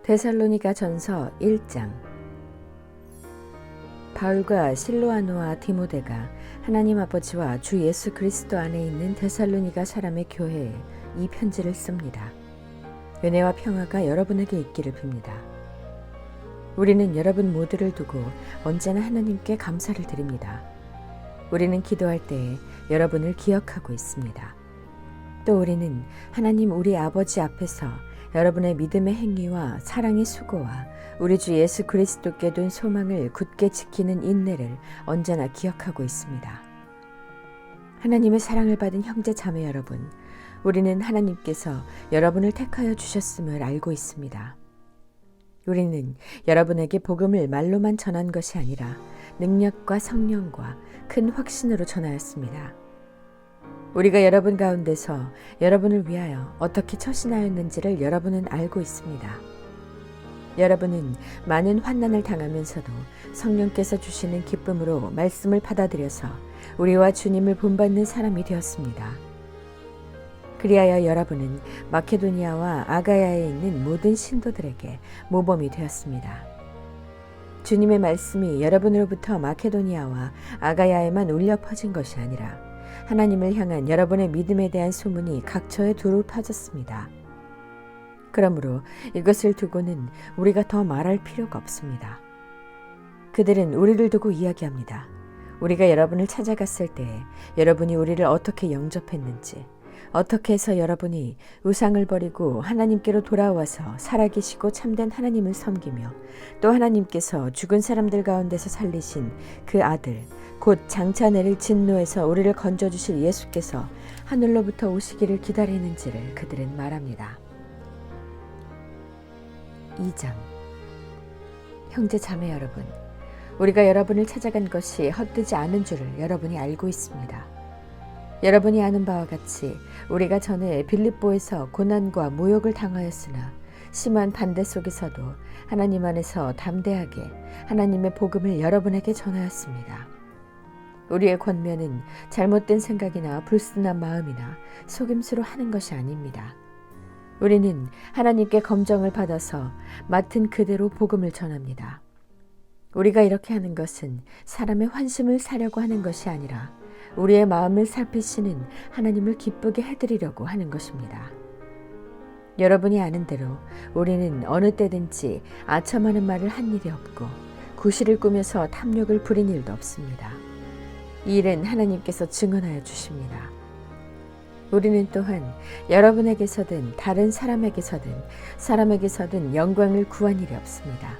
데살로니가 전서 1장. 바울과 실로아노와 디모데가 하나님 아버지와 주 예수 그리스도 안에 있는 데살로니가 사람의 교회에 이 편지를 씁니다. 은혜와 평화가 여러분에게 있기를 빕니다. 우리는 여러분 모두를 두고 언제나 하나님께 감사를 드립니다. 우리는 기도할 때에 여러분을 기억하고 있습니다. 또 우리는 하나님 우리 아버지 앞에서 여러분의 믿음의 행위와 사랑의 수고와 우리 주 예수 그리스도께 둔 소망을 굳게 지키는 인내를 언제나 기억하고 있습니다. 하나님의 사랑을 받은 형제 자매 여러분, 우리는 하나님께서 여러분을 택하여 주셨음을 알고 있습니다. 우리는 여러분에게 복음을 말로만 전한 것이 아니라 능력과 성령과 큰 확신으로 전하였습니다. 우리가 여러분 가운데서 여러분을 위하여 어떻게 처신하였는지를 여러분은 알고 있습니다. 여러분은 많은 환난을 당하면서도 성령께서 주시는 기쁨으로 말씀을 받아들여서 우리와 주님을 본받는 사람이 되었습니다. 그리하여 여러분은 마케도니아와 아가야에 있는 모든 신도들에게 모범이 되었습니다. 주님의 말씀이 여러분으로부터 마케도니아와 아가야에만 울려 퍼진 것이 아니라 하나님을 향한 여러분의 믿음에 대한 소문이 각처에 두루 퍼졌습니다. 그러므로 이것을 두고는 우리가 더 말할 필요가 없습니다. 그들은 우리를 두고 이야기합니다. 우리가 여러분을 찾아갔을 때에 여러분이 우리를 어떻게 영접했는지, 어떻게 해서 여러분이 우상을 버리고 하나님께로 돌아와서 살아계시고 참된 하나님을 섬기며 또 하나님께서 죽은 사람들 가운데서 살리신 그 아들 곧 장차 내릴 진노에서 우리를 건져주실 예수께서 하늘로부터 오시기를 기다리는지를 그들은 말합니다. 2장. 형제 자매 여러분, 우리가 여러분을 찾아간 것이 헛되지 않은 줄을 여러분이 알고 있습니다. 여러분이 아는 바와 같이 우리가 전에 빌립보에서 고난과 모욕을 당하였으나 심한 반대 속에서도 하나님 안에서 담대하게 하나님의 복음을 여러분에게 전하였습니다. 우리의 권면은 잘못된 생각이나 불순한 마음이나 속임수로 하는 것이 아닙니다. 우리는 하나님께 검정을 받아서 맡은 그대로 복음을 전합니다. 우리가 이렇게 하는 것은 사람의 환심을 사려고 하는 것이 아니라 우리의 마음을 살피시는 하나님을 기쁘게 해드리려고 하는 것입니다. 여러분이 아는 대로 우리는 어느 때든지 아첨하는 말을 한 일이 없고 구실을 꾸며서 탐욕을 부린 일도 없습니다. 이 일은 하나님께서 증언하여 주십니다. 우리는 또한 여러분에게서든 다른 사람에게서든 영광을 구한 일이 없습니다.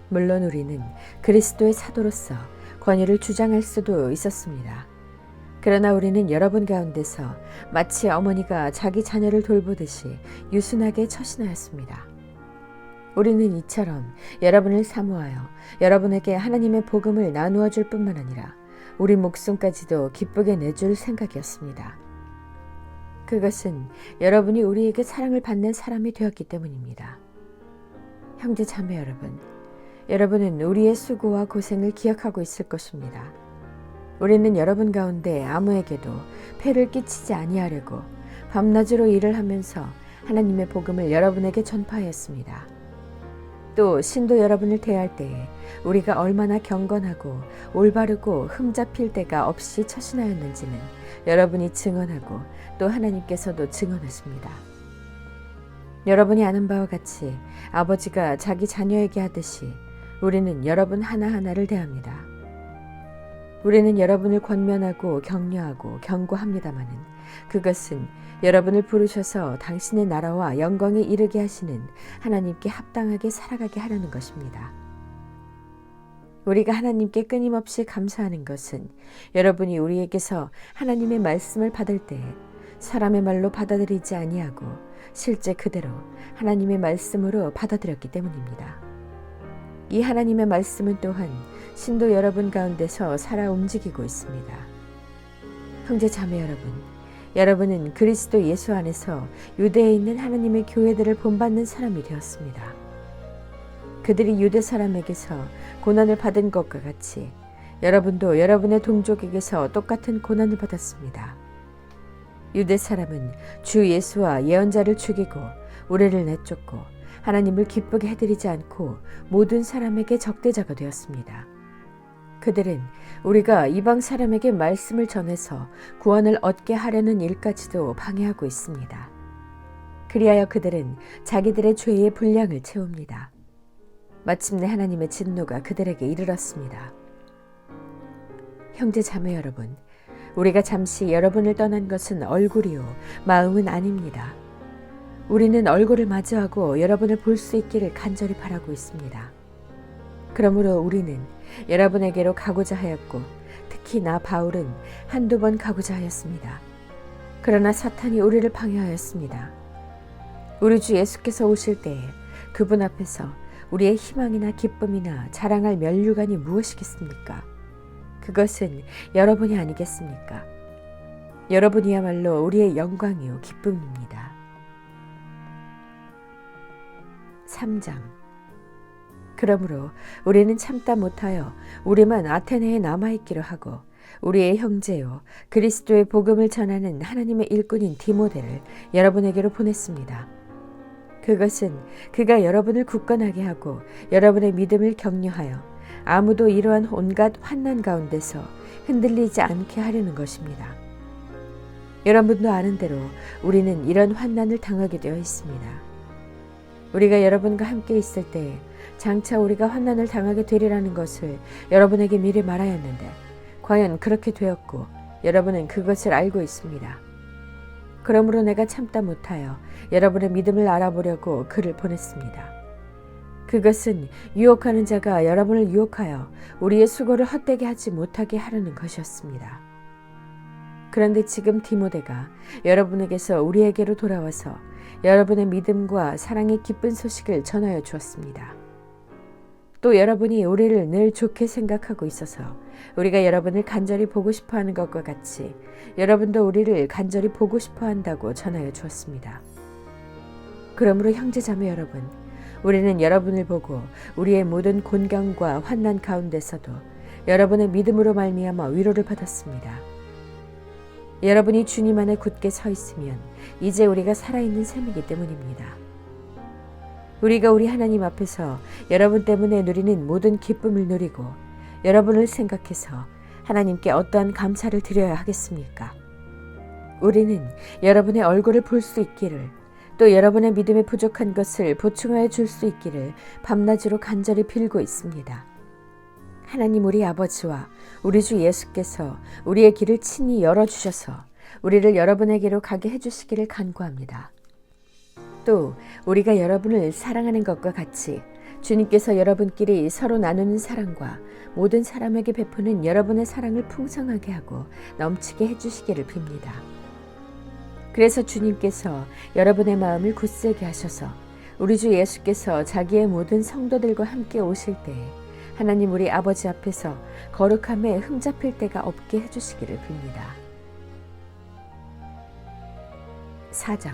물론 우리는 그리스도의 사도로서 권위를 주장할 수도 있었습니다. 그러나 우리는 여러분 가운데서 마치 어머니가 자기 자녀를 돌보듯이 유순하게 처신하였습니다. 우리는 이처럼 여러분을 사모하여 여러분에게 하나님의 복음을 나누어 줄 뿐만 아니라 우리 목숨까지도 기쁘게 내줄 생각이었습니다. 그것은 여러분이 우리에게 사랑을 받는 사람이 되었기 때문입니다. 형제 자매 여러분, 여러분은 우리의 수고와 고생을 기억하고 있을 것입니다. 우리는 여러분 가운데 아무에게도 폐를 끼치지 아니하려고 밤낮으로 일을 하면서 하나님의 복음을 여러분에게 전파하였습니다. 또 신도 여러분을 대할 때에 우리가 얼마나 경건하고 올바르고 흠잡힐 데가 없이 처신하였는지는 여러분이 증언하고 또 하나님께서도 증언하십니다. 여러분이 아는 바와 같이 아버지가 자기 자녀에게 하듯이 우리는 여러분 하나하나를 대합니다. 우리는 여러분을 권면하고 격려하고 경고합니다마는 그것은 여러분을 부르셔서 당신의 나라와 영광에 이르게 하시는 하나님께 합당하게 살아가게 하려는 것입니다. 우리가 하나님께 끊임없이 감사하는 것은 여러분이 우리에게서 하나님의 말씀을 받을 때 사람의 말로 받아들이지 아니하고 실제 그대로 하나님의 말씀으로 받아들였기 때문입니다. 이 하나님의 말씀은 또한 신도 여러분 가운데서 살아 움직이고 있습니다. 형제 자매 여러분, 여러분은 그리스도 예수 안에서 유대에 있는 하나님의 교회들을 본받는 사람이 되었습니다. 그들이 유대 사람에게서 고난을 받은 것과 같이 여러분도 여러분의 동족에게서 똑같은 고난을 받았습니다. 유대 사람은 주 예수와 예언자를 죽이고 우리를 내쫓고 하나님을 기쁘게 해드리지 않고 모든 사람에게 적대자가 되었습니다. 그들은 우리가 이방 사람에게 말씀을 전해서 구원을 얻게 하려는 일까지도 방해하고 있습니다. 그리하여 그들은 자기들의 죄의 분량을 채웁니다. 마침내 하나님의 진노가 그들에게 이르렀습니다. 형제 자매 여러분, 우리가 잠시 여러분을 떠난 것은 얼굴이요 마음은 아닙니다. 우리는 얼굴을 마주하고 여러분을 볼 수 있기를 간절히 바라고 있습니다. 그러므로 우리는 여러분에게로 가고자 하였고 특히 나 바울은 한두 번 가고자 하였습니다. 그러나 사탄이 우리를 방해하였습니다. 우리 주 예수께서 오실 때에 그분 앞에서 우리의 희망이나 기쁨이나 자랑할 면류관이 무엇이겠습니까? 그것은 여러분이 아니겠습니까? 여러분이야말로 우리의 영광이요 기쁨입니다. 3장. 그러므로 우리는 참다 못하여 우리만 아테네에 남아있기로 하고 우리의 형제요 그리스도의 복음을 전하는 하나님의 일꾼인 디모데를 여러분에게로 보냈습니다. 그것은 그가 여러분을 굳건하게 하고 여러분의 믿음을 격려하여 아무도 이러한 온갖 환난 가운데서 흔들리지 않게 하려는 것입니다. 여러분도 아는 대로 우리는 이런 환난을 당하게 되어 있습니다. 우리가 여러분과 함께 있을 때에 장차 우리가 환난을 당하게 되리라는 것을 여러분에게 미리 말하였는데 과연 그렇게 되었고 여러분은 그것을 알고 있습니다. 그러므로 내가 참다 못하여 여러분의 믿음을 알아보려고 글을 보냈습니다. 그것은 유혹하는 자가 여러분을 유혹하여 우리의 수고를 헛되게 하지 못하게 하려는 것이었습니다. 그런데 지금 디모데가 여러분에게서 우리에게로 돌아와서 여러분의 믿음과 사랑의 기쁜 소식을 전하여 주었습니다. 또 여러분이 우리를 늘 좋게 생각하고 있어서 우리가 여러분을 간절히 보고 싶어하는 것과 같이 여러분도 우리를 간절히 보고 싶어한다고 전하여 주었습니다. 그러므로 형제자매 여러분, 우리는 여러분을 보고 우리의 모든 곤경과 환난 가운데서도 여러분의 믿음으로 말미암아 위로를 받았습니다. 여러분이 주님 안에 굳게 서 있으면 이제 우리가 살아있는 셈이기 때문입니다. 우리가 우리 하나님 앞에서 여러분 때문에 누리는 모든 기쁨을 누리고 여러분을 생각해서 하나님께 어떠한 감사를 드려야 하겠습니까? 우리는 여러분의 얼굴을 볼 수 있기를 또 여러분의 믿음에 부족한 것을 보충하여 줄 수 있기를 밤낮으로 간절히 빌고 있습니다. 하나님 우리 아버지와 우리 주 예수께서 우리의 길을 친히 열어주셔서 우리를 여러분에게로 가게 해주시기를 간구합니다. 또 우리가 여러분을 사랑하는 것과 같이 주님께서 여러분끼리 서로 나누는 사랑과 모든 사람에게 베푸는 여러분의 사랑을 풍성하게 하고 넘치게 해주시기를 빕니다. 그래서 주님께서 여러분의 마음을 굳세게 하셔서 우리 주 예수께서 자기의 모든 성도들과 함께 오실 때에 하나님 우리 아버지 앞에서 거룩함에 흠잡힐 데가 없게 해주시기를 빕니다. 4장.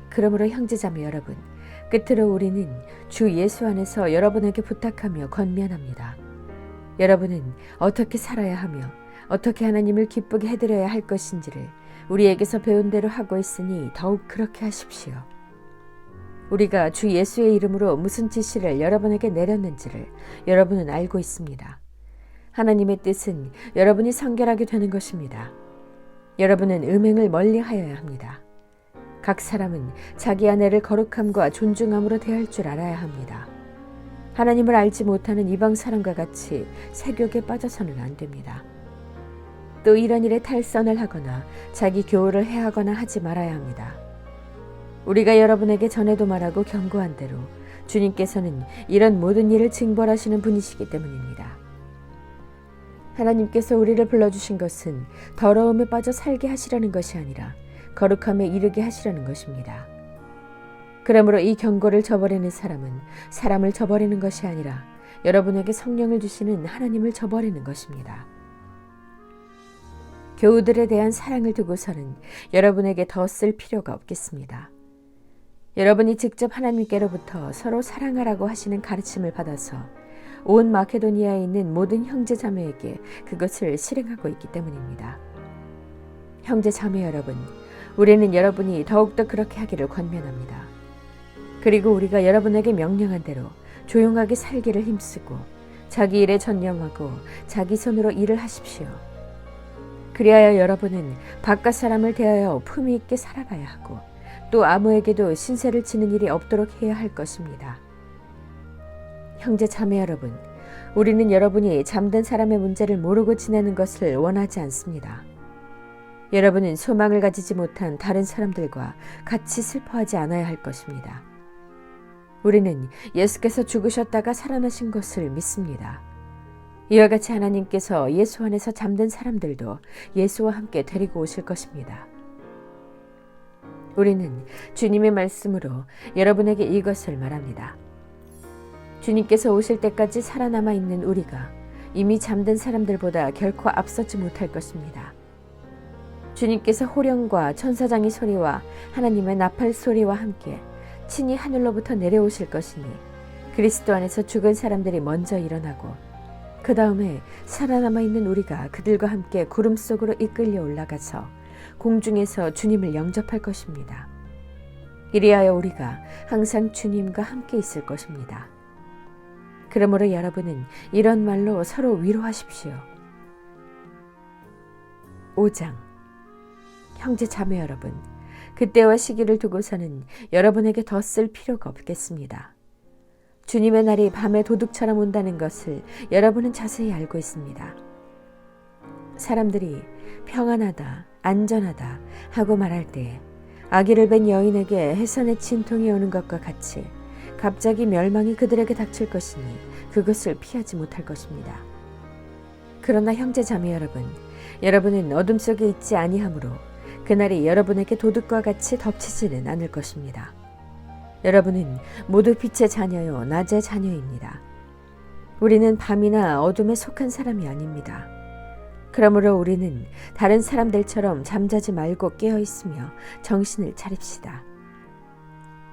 그러므로 형제자매 여러분, 끝으로 우리는 주 예수 안에서 여러분에게 부탁하며 권면합니다. 여러분은 어떻게 살아야 하며 어떻게 하나님을 기쁘게 해드려야 할 것인지를 우리에게서 배운 대로 하고 있으니 더욱 그렇게 하십시오. 우리가 주 예수의 이름으로 무슨 지시를 여러분에게 내렸는지를 여러분은 알고 있습니다. 하나님의 뜻은 여러분이 성결하게 되는 것입니다. 여러분은 음행을 멀리하여야 합니다. 각 사람은 자기 아내를 거룩함과 존중함으로 대할 줄 알아야 합니다. 하나님을 알지 못하는 이방 사람과 같이 세욕에 빠져서는 안 됩니다. 또 이런 일에 탈선을 하거나 자기 교우를 해하거나 하지 말아야 합니다. 우리가 여러분에게 전에도 말하고 경고한 대로 주님께서는 이런 모든 일을 징벌하시는 분이시기 때문입니다. 하나님께서 우리를 불러주신 것은 더러움에 빠져 살게 하시려는 것이 아니라 거룩함에 이르게 하시려는 것입니다. 그러므로 이 경고를 저버리는 사람은 사람을 저버리는 것이 아니라 여러분에게 성령을 주시는 하나님을 저버리는 것입니다. 교우들에 대한 사랑을 두고서는 여러분에게 더 쓸 필요가 없겠습니다. 여러분이 직접 하나님께로부터 서로 사랑하라고 하시는 가르침을 받아서 온 마케도니아에 있는 모든 형제 자매에게 그것을 실행하고 있기 때문입니다. 형제 자매 여러분, 우리는 여러분이 더욱더 그렇게 하기를 권면합니다. 그리고 우리가 여러분에게 명령한 대로 조용하게 살기를 힘쓰고 자기 일에 전념하고 자기 손으로 일을 하십시오. 그리하여 여러분은 바깥 사람을 대하여 품위 있게 살아가야 하고 또 아무에게도 신세를 지는 일이 없도록 해야 할 것입니다. 형제 자매 여러분, 우리는 여러분이 잠든 사람의 문제를 모르고 지내는 것을 원하지 않습니다. 여러분은 소망을 가지지 못한 다른 사람들과 같이 슬퍼하지 않아야 할 것입니다. 우리는 예수께서 죽으셨다가 살아나신 것을 믿습니다. 이와 같이 하나님께서 예수 안에서 잠든 사람들도 예수와 함께 데리고 오실 것입니다. 우리는 주님의 말씀으로 여러분에게 이것을 말합니다. 주님께서 오실 때까지 살아남아 있는 우리가 이미 잠든 사람들보다 결코 앞서지 못할 것입니다. 주님께서 호령과 천사장의 소리와 하나님의 나팔 소리와 함께 친히 하늘로부터 내려오실 것이니 그리스도 안에서 죽은 사람들이 먼저 일어나고 그 다음에 살아남아 있는 우리가 그들과 함께 구름 속으로 이끌려 올라가서 공중에서 주님을 영접할 것입니다. 이리하여 우리가 항상 주님과 함께 있을 것입니다. 그러므로 여러분은 이런 말로 서로 위로하십시오. 5장. 형제 자매 여러분, 그때와 시기를 두고서는 여러분에게 더 쓸 필요가 없겠습니다. 주님의 날이 밤에 도둑처럼 온다는 것을 여러분은 자세히 알고 있습니다. 사람들이 평안하다, 안전하다 하고 말할 때 아기를 뵌 여인에게 해산의 진통이 오는 것과 같이 갑자기 멸망이 그들에게 닥칠 것이니 그것을 피하지 못할 것입니다. 그러나 형제 자매 여러분, 여러분은 어둠 속에 있지 아니하므로 그날이 여러분에게 도둑과 같이 덮치지는 않을 것입니다. 여러분은 모두 빛의 자녀요 낮의 자녀입니다. 우리는 밤이나 어둠에 속한 사람이 아닙니다. 그러므로 우리는 다른 사람들처럼 잠자지 말고 깨어있으며 정신을 차립시다.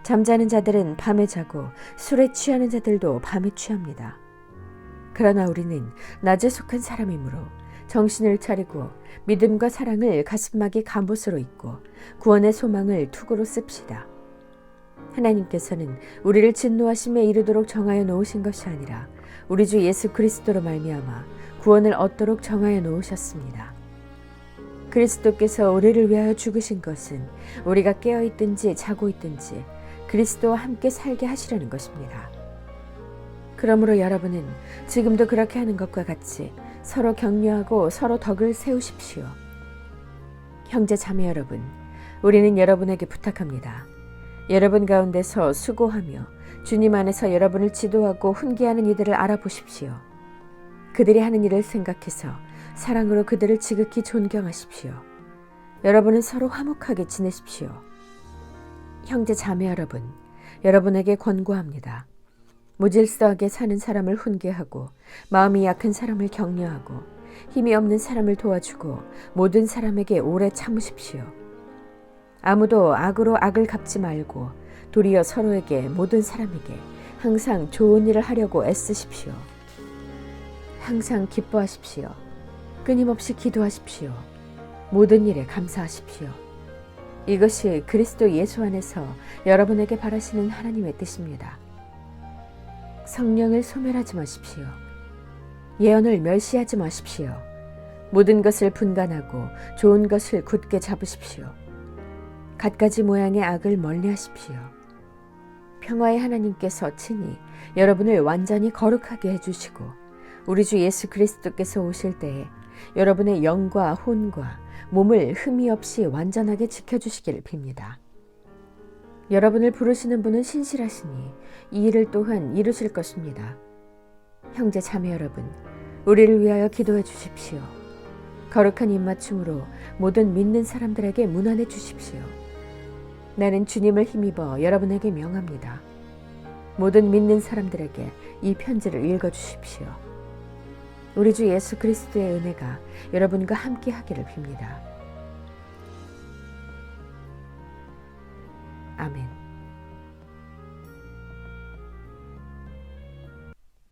잠자는 자들은 밤에 자고 술에 취하는 자들도 밤에 취합니다. 그러나 우리는 낮에 속한 사람이므로 정신을 차리고 믿음과 사랑을 가슴막이 갑옷으로 입고 구원의 소망을 투구로 씁시다. 하나님께서는 우리를 진노하심에 이르도록 정하여 놓으신 것이 아니라 우리 주 예수 그리스도로 말미암아 구원을 얻도록 정하여 놓으셨습니다. 그리스도께서 우리를 위하여 죽으신 것은 우리가 깨어있든지 자고 있든지 그리스도와 함께 살게 하시려는 것입니다. 그러므로 여러분은 지금도 그렇게 하는 것과 같이 서로 격려하고 서로 덕을 세우십시오. 형제 자매 여러분, 우리는 여러분에게 부탁합니다. 여러분 가운데서 수고하며 주님 안에서 여러분을 지도하고 훈계하는 이들을 알아보십시오. 그들이 하는 일을 생각해서 사랑으로 그들을 지극히 존경하십시오. 여러분은 서로 화목하게 지내십시오. 형제 자매 여러분, 여러분에게 권고합니다. 무질서하게 사는 사람을 훈계하고 마음이 약한 사람을 격려하고 힘이 없는 사람을 도와주고 모든 사람에게 오래 참으십시오. 아무도 악으로 악을 갚지 말고 도리어 서로에게 모든 사람에게 항상 좋은 일을 하려고 애쓰십시오. 항상 기뻐하십시오. 끊임없이 기도하십시오. 모든 일에 감사하십시오. 이것이 그리스도 예수 안에서 여러분에게 바라시는 하나님의 뜻입니다. 성령을 소멸하지 마십시오. 예언을 멸시하지 마십시오. 모든 것을 분간하고 좋은 것을 굳게 잡으십시오. 갖가지 모양의 악을 멀리하십시오. 평화의 하나님께서 친히 여러분을 완전히 거룩하게 해주시고 우리 주 예수 그리스도께서 오실 때에 여러분의 영과 혼과 몸을 흠이 없이 완전하게 지켜주시기를 빕니다. 여러분을 부르시는 분은 신실하시니 이 일을 또한 이루실 것입니다. 형제 자매 여러분, 우리를 위하여 기도해 주십시오. 거룩한 입맞춤으로 모든 믿는 사람들에게 문안해 주십시오. 나는 주님을 힘입어 여러분에게 명합니다. 모든 믿는 사람들에게 이 편지를 읽어주십시오. 우리 주 예수 그리스도의 은혜가 여러분과 함께 하기를 빕니다.